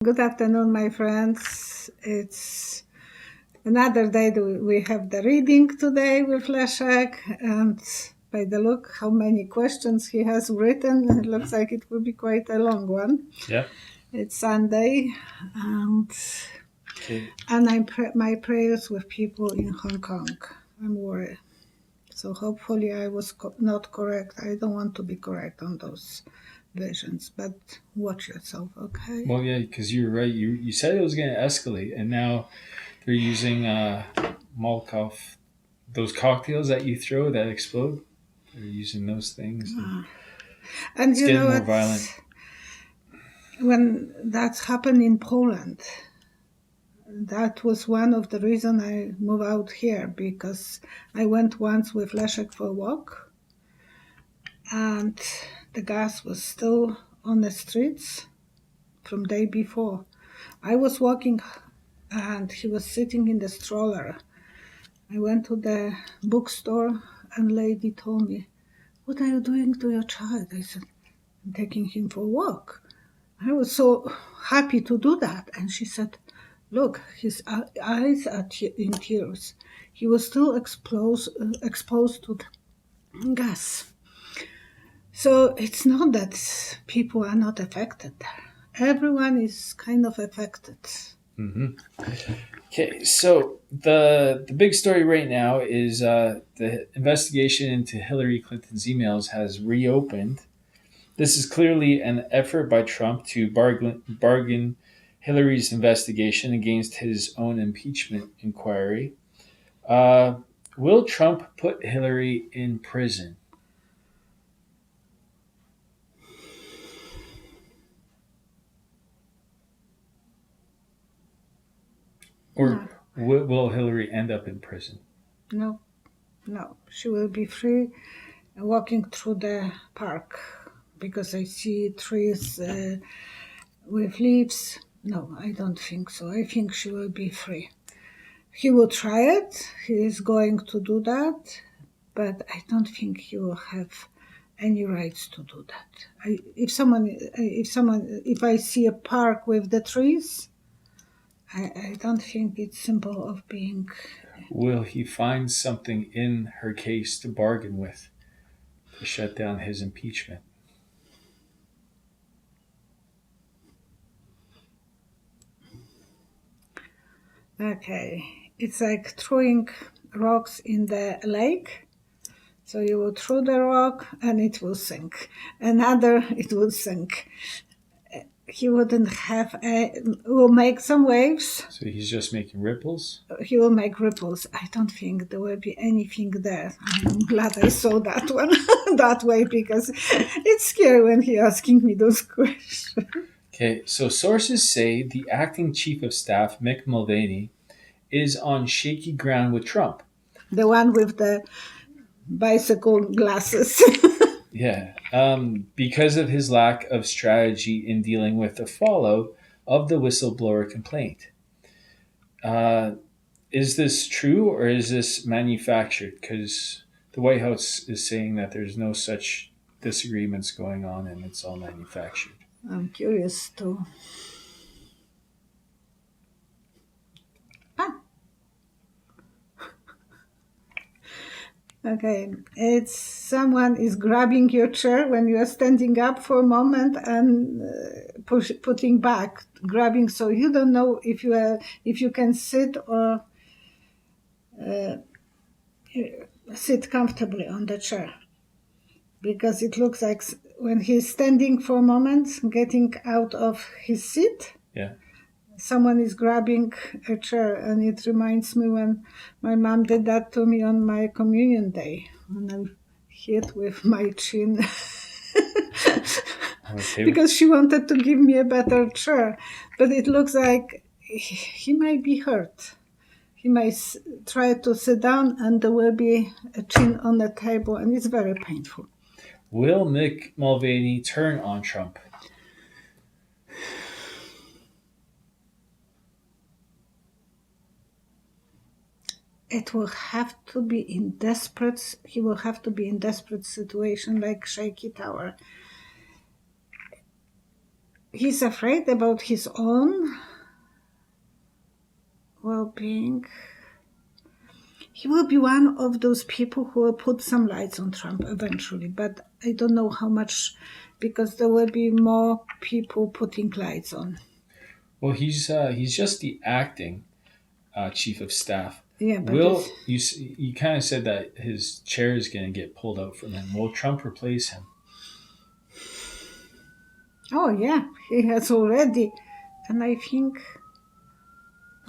Good afternoon, my friends. It's another day that we have the reading today with Leszek, and by the look how many questions he has written, it looks like it will be quite a long one. Yeah. It's Sunday, and Okay. my prayers with people in Hong Kong. I'm worried. So hopefully I was not correct. I don't want to be correct on those visions, but watch yourself, okay? Well, yeah, because you're right. You said it was going to escalate, and now they're using Molotov, those cocktails that you throw that explode. They're using those things. And And it's you know getting more what? violent. When that happened in Poland, that was one of the reasons I moved out here, because I went once with Leszek for a walk, and the gas was still on the streets from day before. I was walking and he was sitting in the stroller. I went to the bookstore and lady told me, "What are you doing to your child?" I said, "I'm taking him for a walk." I was so happy to do that. And she said, "Look, his eyes are in tears. He was still exposed to the gas." So it's not that people are not affected. Everyone is kind of affected. Okay, so the big story right now is the investigation into Hillary Clinton's emails has reopened. This is clearly an effort by Trump to bargain Hillary's investigation against his own impeachment inquiry. Uh, will Trump put Hillary in prison? No, Or will Hillary end up in prison? no, no. She will be free walking through the park because I see trees with leaves. No, I don't think so. I think she will be free. He will try it. He is going to do that, but I don't think he will have any rights to do that. If I see a park with the trees, I don't think it's simple of being. Will he find something in her case to bargain with to shut down his impeachment? Okay, it's like throwing rocks in the lake. So you will throw the rock and it will sink. Another, it will sink. He wouldn't have will make some waves. So he's just making ripples? He will make ripples. I don't think there will be anything there. I'm glad I saw that one that way, because it's scary when he asking me those questions. Okay, so sources say the acting chief of staff, Mick Mulvaney, is on shaky ground with Trump. The one with the bicycle glasses. Yeah, because of his lack of strategy in dealing with the fallout of the whistleblower complaint. Uh, is this true or is this manufactured? Because the White House is saying that there's no such disagreements going on and it's all manufactured. I'm curious too. Ah, okay, it's someone is grabbing your chair when you are standing up for a moment and putting back, grabbing, so you don't know if you can sit or uh, sit comfortably on the chair, because it looks like when he's standing for a moment, getting out of his seat, Yeah. someone is grabbing a chair, and it reminds me when my mom did that to me on my communion day, when I hit with my chin Okay. because she wanted to give me a better chair, but it looks like he might be hurt. He might try to sit down and there will be a chin on the table, and it's very painful. Will Mick Mulvaney turn on Trump? It will have to be in desperate. He will have to be in desperate situation like shaky tower. he's afraid about his own well-being. He will be one of those people who will put some lights on Trump eventually, but I don't know how much, because there will be more people putting lights on. Well, he's just the acting chief of staff. Yeah, but Will you kind of said that his chair is going to get pulled out from him? Will Trump replace him? oh yeah, he has already, and I think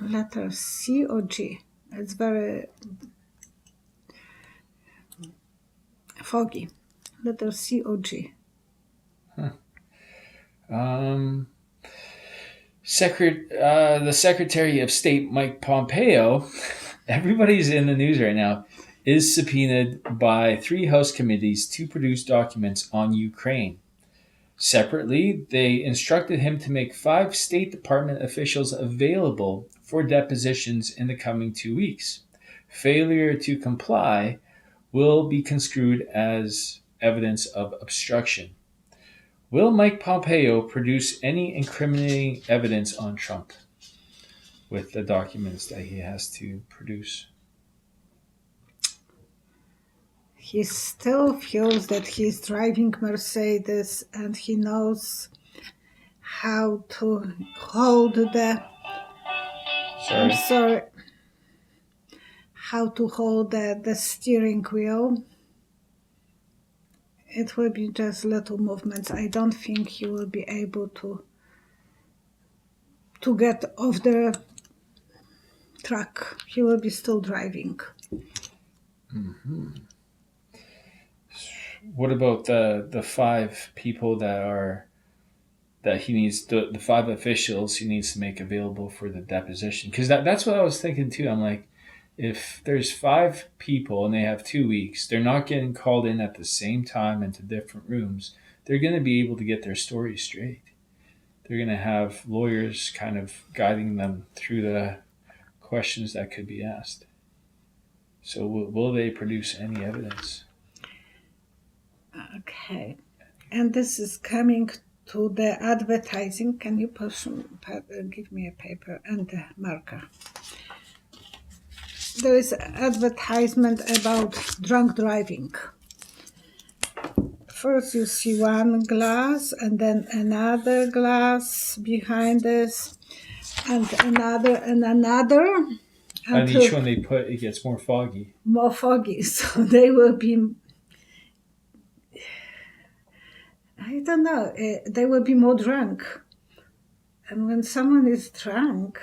letter C or G. It's very foggy. Letter C or G. Um, the Secretary of State Mike Pompeo, everybody's in the news right now, is subpoenaed by 3 House committees to produce documents on Ukraine. Separately, they instructed him to make 5 State Department officials available for depositions in the coming 2 weeks. Failure to comply will be construed as evidence of obstruction. Will Mike Pompeo produce any incriminating evidence on Trump with the documents that he has to produce? He still feels that he's driving Mercedes and he knows how to hold the. I'm sorry. How to hold the steering wheel. It will be just little movements. I don't think he will be able to get off the track. He will be still driving. Mm-hmm. What about the 5 people that he needs, the 5 officials he needs to make available for the deposition? Because that's what I was thinking too. I'm like, if there's 5 people and they have 2 weeks, they're not getting called in at the same time into different rooms. They're going to be able to get their story straight. They're going to have lawyers kind of guiding them through the questions that could be asked. So will they produce any evidence? Okay. And this is coming to the advertising. Can you give me a paper and a marker? There is advertisement about drunk driving. First you see one glass and then another glass behind this and another and another. And each one they put, it gets more foggy. More foggy. So they will be, I don't know, they will be more drunk. And when someone is drunk,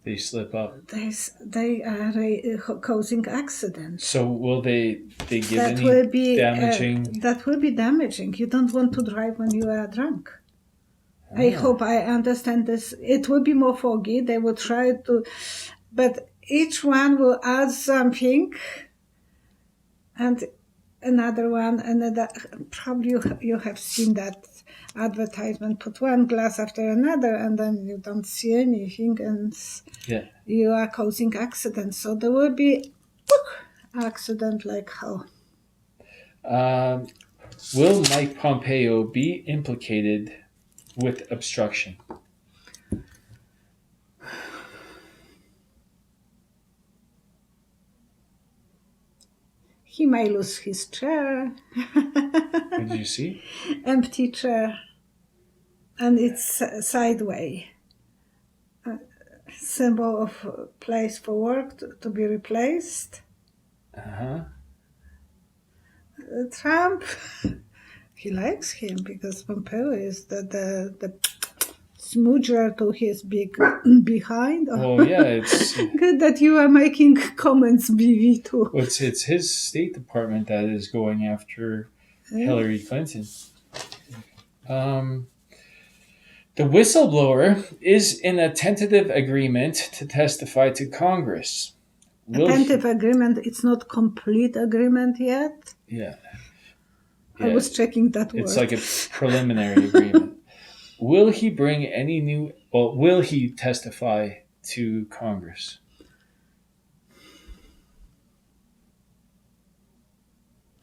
they slip up. They are causing accidents. So will they give that any will be, damaging? That will be damaging. You don't want to drive when you are drunk. Ah. I hope I understand this. It will be more foggy. They will try to, but each one will add something, and another one, another. Probably you have seen that advertisement. Put one glass after another, and then you don't see anything, and you are causing accidents. So there will be accident like hell. Will Mike Pompeo be implicated with obstruction? He may lose his chair. What did you see? Empty chair. And it's sideways. Symbol of place for work to be replaced. Uh-huh. Trump, he likes him because Pompeo is the smoocher to his big behind. Well, yeah, it's good that you are making comments, BV too. Well, it's his State Department that is going after Hillary Clinton. The whistleblower is in a tentative agreement to testify to Congress. Tentative agreement, it's not complete agreement yet? Yeah. I was checking that word. It's like a preliminary agreement. Will he bring any will he testify to Congress?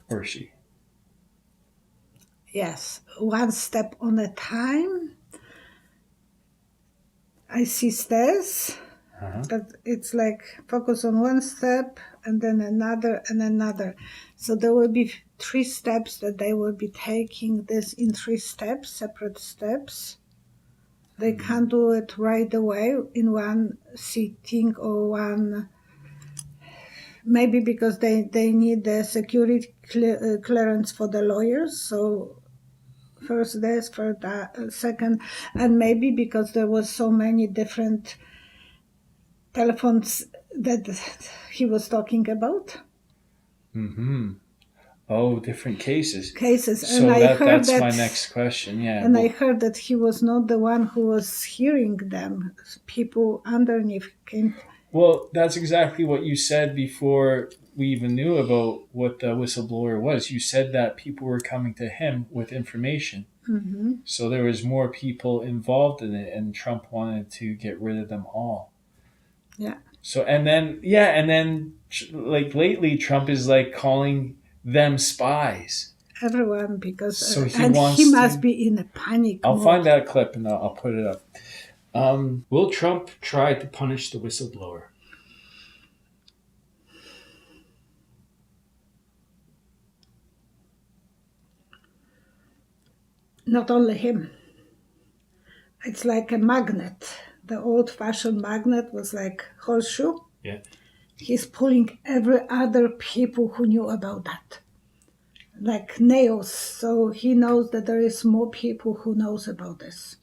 Or she? Yes, one step on a time. I see stairs, Uh-huh. but it's like focus on one step and then another and another. So there will be 3 steps that they will be taking this in 3 steps, separate steps. They can't do it right away in one sitting or one. Maybe because they need the security clearance for the lawyers. So first this, for that, second, and maybe because there was so many different telephones that he was talking about. Mm-hmm. Oh, different cases. Cases, and So I heard that's that. my next question. Yeah. And I Well, heard that he was not the one who was hearing them. People underneath came. well, that's exactly what you said before we even knew about what the whistleblower was. You said that people were coming to him with information. Mhm. So there was more people involved in it, and Trump wanted to get rid of them all. Yeah, So and then like lately, Trump is like calling them spies. everyone, because So he and wants he must to. be in a panic I'll mode. find that clip and I'll put it up. Will Trump try to punish the whistleblower? Not only him. It's like a magnet. The old-fashioned magnet was like horseshoe. Yeah. He's pulling every other people who knew about that, like nails. So he knows that there is more people who knows about this.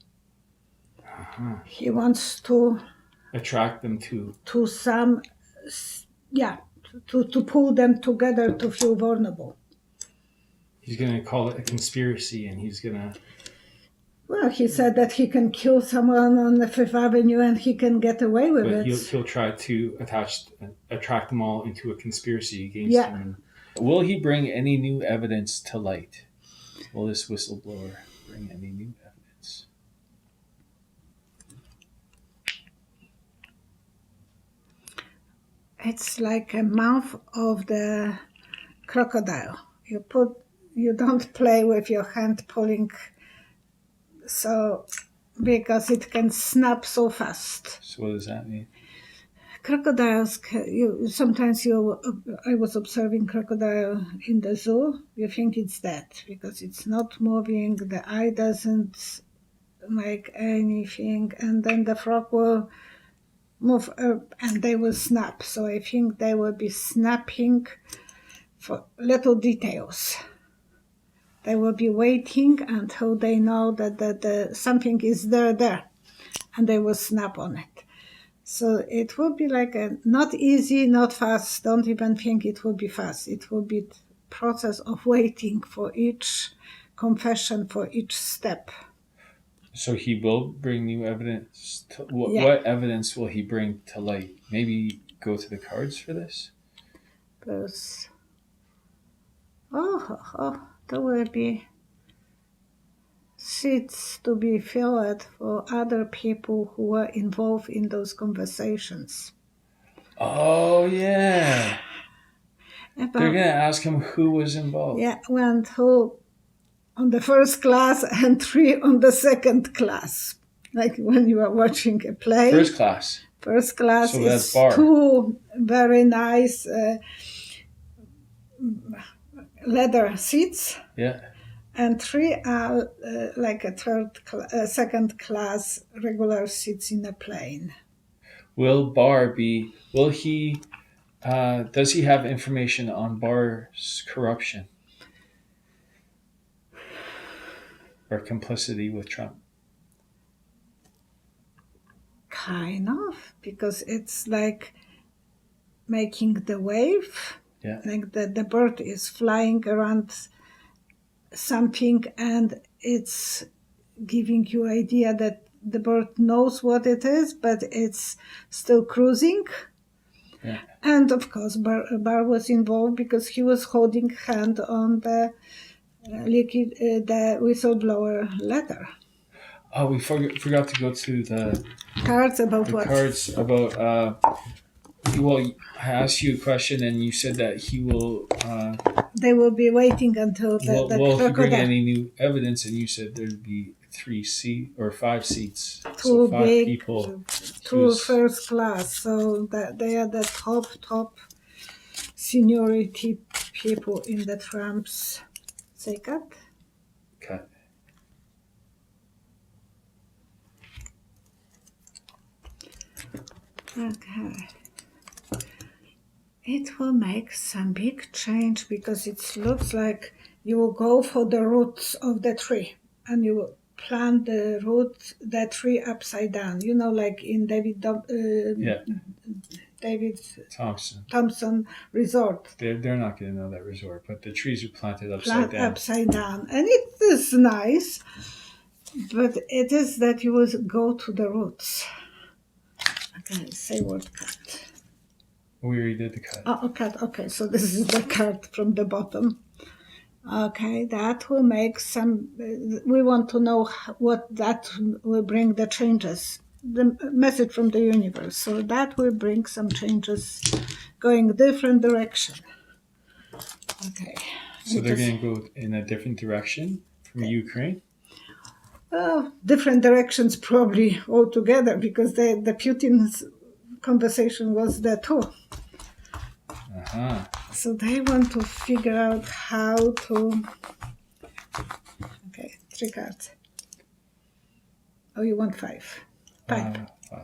Uh-huh. He wants to Attract them to some, yeah, to pull them together to feel vulnerable. He's going to call it a conspiracy, and he's going to. Well, he said that he can kill someone on the Fifth Avenue and he can get away with But it. he'll try to attract them all into a conspiracy against Yeah. him. Will he bring any new evidence to light? Will this whistleblower bring any new evidence? It's like a mouth of the crocodile. You don't play with your hand pulling, so because it can snap so fast. So what does that mean? Crocodiles, I was observing crocodile in the zoo. You think it's dead because it's not moving, the eye doesn't make anything, and then the frog will move up and they will snap. So I think they will be snapping for little details. They will be waiting until they know that the something is there, and they will snap on it. So it will be like a not easy, not fast. Don't even think it will be fast. It will be process of waiting for each confession, for each step. So he will bring new evidence. Yeah. What evidence will he bring to light? Maybe go to the cards for this? Plus, there will be seats to be filled for other people who were involved in those conversations. Oh, yeah. They're going to ask him who was involved. Yeah, and who on the first class and 3 on the second class. Like when you are watching a play. First class. First class So is that's bar. 2 very nice leather seats. Yeah. And 3 are like a second class regular seats in a plane. Will he, does he have information on Barr's corruption or complicity with Trump? Kind of, because it's like making the wave. Yeah. Like the bird is flying around something and it's giving you idea that the bird knows what it is, but it's still cruising. Yeah. And of course, Bar was involved because he was holding hand on the the whistleblower letter. Oh, we forgot to go to the Cards about what? cards about. Well, I asked you a question, and you said that he will they will be waiting until the Well, if you bring crocodile any new evidence, and you said there'd be 5 seats, so too 5 big, people. too first class, so that they are the top seniority people in the Trump's. Say cut. Cut. Okay. It will make some big change because it looks like you will go for the roots of the tree and you will plant the tree upside down. You know, like in David Thompson Resort. They're not going to know that resort, but the trees are planted upside down. And it is nice, but it is that you will go to the roots. Okay, say word cut. We already did the cut. Oh, cut. Okay, so this is the cut from the bottom. Okay, that will make some. We want to know what that will bring the changes. The message from the universe. So that will bring some changes, going different direction. Okay. So they're going to go in a different direction from Ukraine. Different directions probably altogether because the Putin's conversation was there too. So they want to figure out how to. Okay, 3 cards. Oh, you want 5? 5. 5.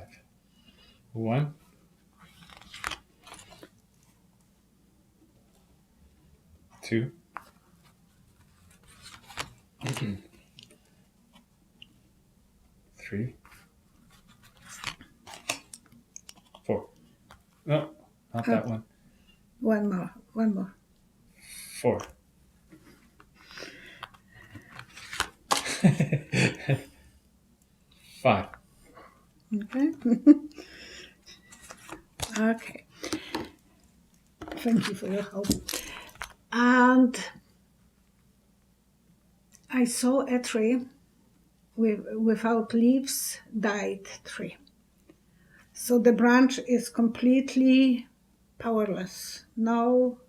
1. 2. 3. 4. No, not that one. One more. 4. Five. Okay. Okay. Thank you for your help. And I saw a tree without leaves, died tree. So the branch is completely powerless. No,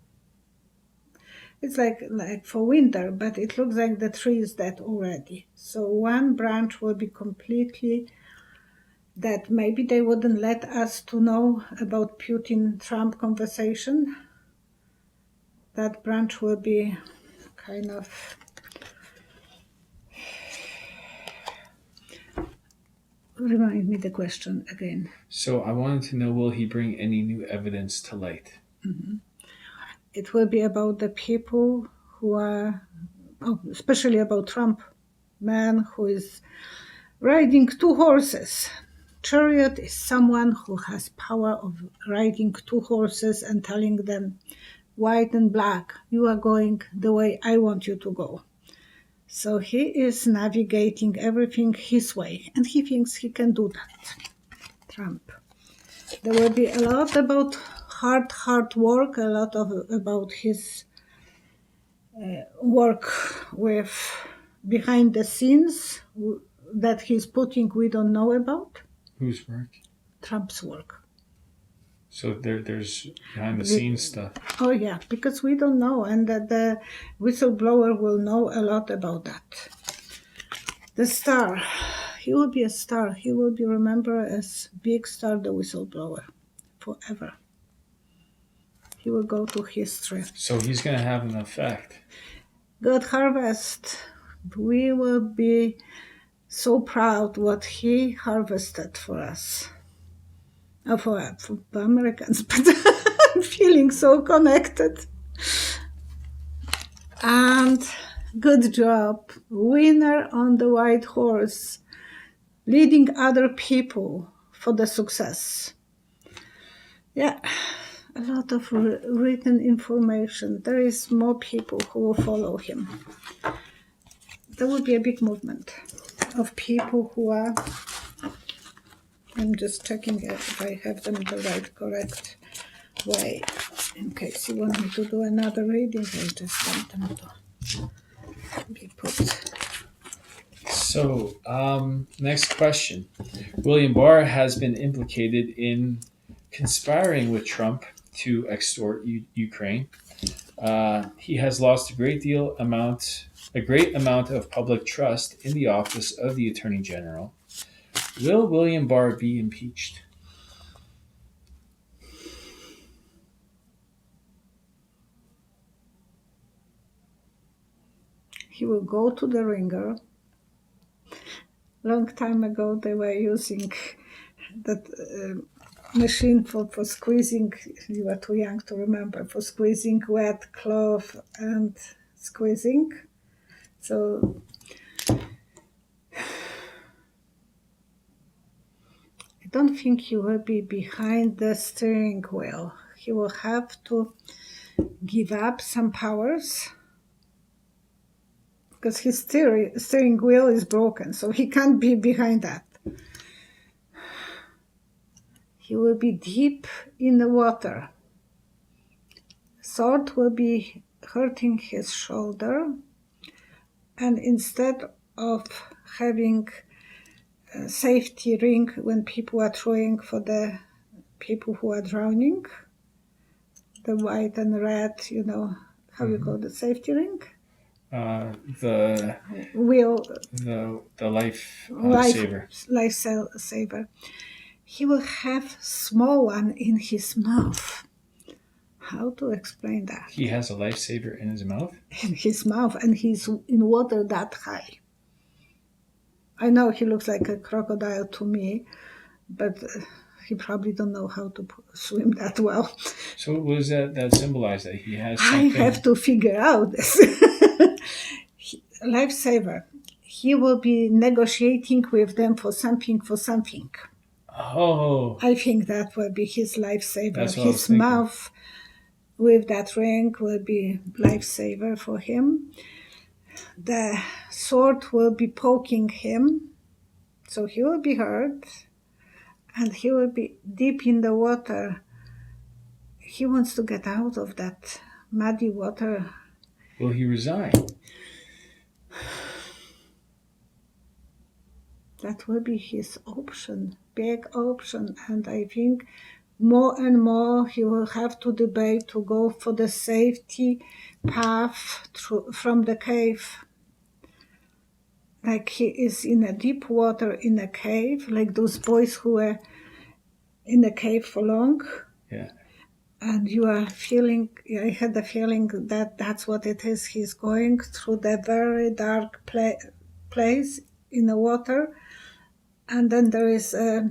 it's like for winter, but it looks like the tree is dead already. So one branch will be completely dead. Maybe they wouldn't let us to know about Putin-Trump conversation. That branch will be kind of... Remind me the question again. So I wanted to know, will he bring any new evidence to light? Mm-hmm. It will be about the people who are, especially about Trump, man who is riding 2 horses. Chariot is someone who has power of riding 2 horses and telling them, white and black, you are going the way I want you to go. So he is navigating everything his way, and he thinks he can do that, Trump. There will be a lot about hard work, a lot about his work with behind the scenes that he's putting we don't know about. Whose work? Trump's work. So there's behind the scenes stuff. Oh yeah, because we don't know, and the whistleblower will know a lot about that. The star, he will be a star. He will be remembered as big star, the whistleblower, forever. He will go to history. So he's going to have an effect. Good harvest. We will be so proud what he harvested for us. For Americans, but I'm feeling so connected. And good job. Winner on the white horse, leading other people for the success. Yeah, a lot of written information. There is more people who will follow him. There will be a big movement of people who are... I'm just checking if I have them the right, correct way. In case you want me to do another reading, I just want them to be put. So, next question. William Barr has been implicated in conspiring with Trump to extort Ukraine. He has lost a great amount of public trust in the office of the Attorney General. Will William Barr be impeached? He will go to the ringer. Long time ago, they were using that machine for squeezing. You are too young to remember, for squeezing wet cloth and squeezing. So I don't think he will be behind the steering wheel. He will have to give up some powers because his steering wheel is broken, so he can't be behind that. He will be deep in the water. Sword will be hurting his shoulder, and instead of having a safety ring when people are throwing for the people who are drowning, the white and red, how you call the safety ring? The Lifesaver. He will have small one in his mouth. How to explain that? He has a lifesaver in his mouth? In his mouth, and he's in water that high. I know he looks like a crocodile to me, but he probably don't know how to swim that well. So what does that symbolize? That he has something? I have to figure out this. Lifesaver. He will be negotiating with them for something. Oh. I think that will be his lifesaver. That's what I was His thinking. mouth with that ring will be lifesaver for him. The sword will be poking him, so he will be hurt, and he will be deep in the water. He wants to get out of that muddy water. Will he resign? That will be his option, big option, and I think more and more he will have to debate to go for the safety path from the cave. Like he is in a deep water in a cave, like those boys who were in the cave for long. Yeah. And you are feeling, I had the feeling that that's what it is. He's going through the very dark place in the water, and then there is a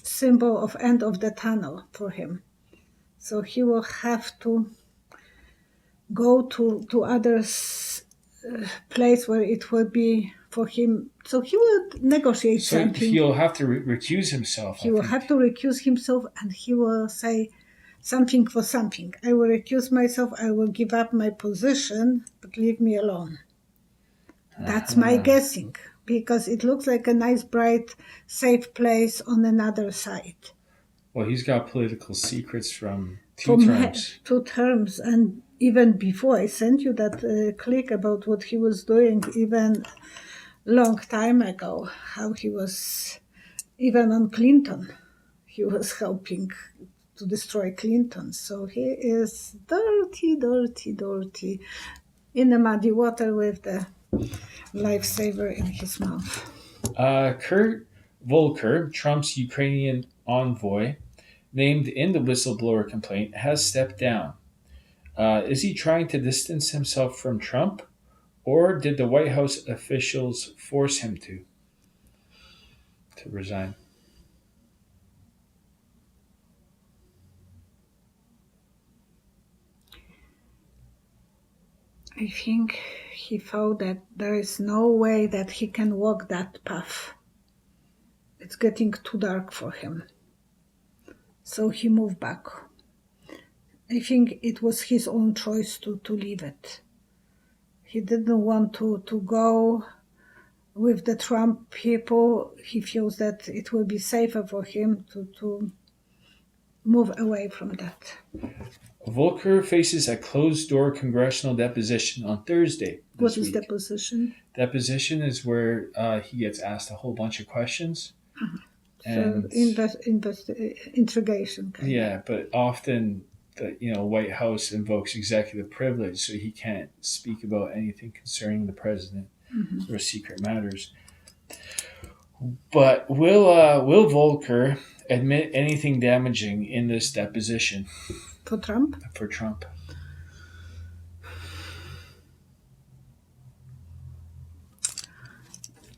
symbol of end of the tunnel for him. So he will have to go to other place where it will be for him. So he will negotiate something. He'll have to recuse himself. He will have to recuse himself, and he will say something for something. I will recuse myself. I will give up my position, but leave me alone. That's my guessing, because it looks like a nice, bright, safe place on another side. Well, he's got political secrets from two terms, and even before I sent you that clip about what he was doing, even long time ago, how he was, even on Clinton, he was helping to destroy Clinton. So he is dirty in the muddy water with the lifesaver in his mouth. Kurt Volker, Trump's Ukrainian envoy, named in the whistleblower complaint, has stepped down. Is he trying to distance himself from Trump, or did the White House officials force him to resign? I think he thought that there is no way that he can walk that path. It's getting too dark for him. So he moved back. I think it was his own choice to leave it. He didn't want to go with the Trump people. He feels that it will be safer for him to move away from that. Volker faces a closed-door congressional deposition on Thursday. What is deposition? Deposition is where he gets asked a whole bunch of questions. And so interrogation. Yeah, but often the White House invokes executive privilege, so he can't speak about anything concerning the president or secret matters. But will Volker admit anything damaging in this deposition For Trump? for Trump?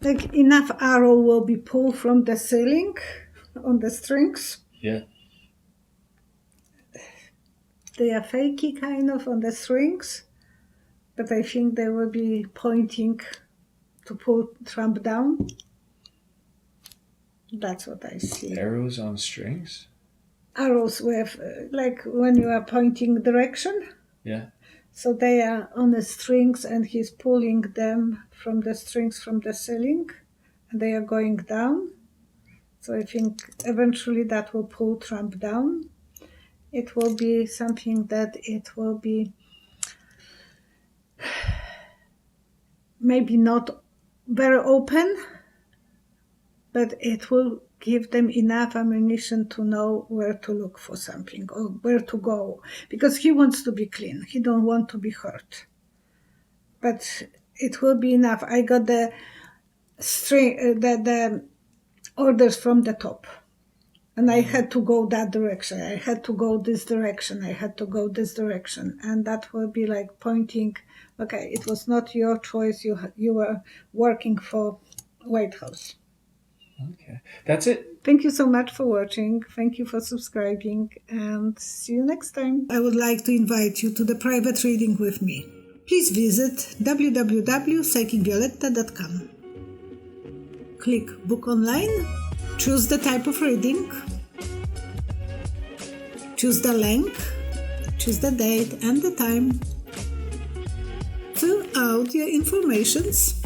Like enough arrow will be pulled from the ceiling on the strings. Yeah. They are fakey kind of on the strings, but I think they will be pointing to pull Trump down. That's what I see. Arrows on strings? Arrows with, like when you are pointing direction. Yeah. So they are on the strings and he's pulling them from the strings from the ceiling and they are going down. So I think eventually that will pull Trump down. It will be something that it will be maybe not very open, but it will give them enough ammunition to know where to look for something or where to go, because he wants to be clean. He don't want to be hurt. But it will be enough. I got the orders from the top, and I had to go that direction. I had to go this direction. I had to go this direction, and that will be like pointing. Okay, it was not your choice. You were working for White House. Okay, that's it. Thank you so much for watching. Thank you for subscribing, and see you next time. I would like to invite you to the private reading with me. Please visit www.psychicvioletta.com. Click Book Online, choose the type of reading, choose the length, choose the date and the time, fill out your informations,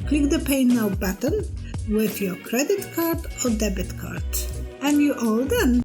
click the Pay Now button with your credit card or debit card, and you're all done.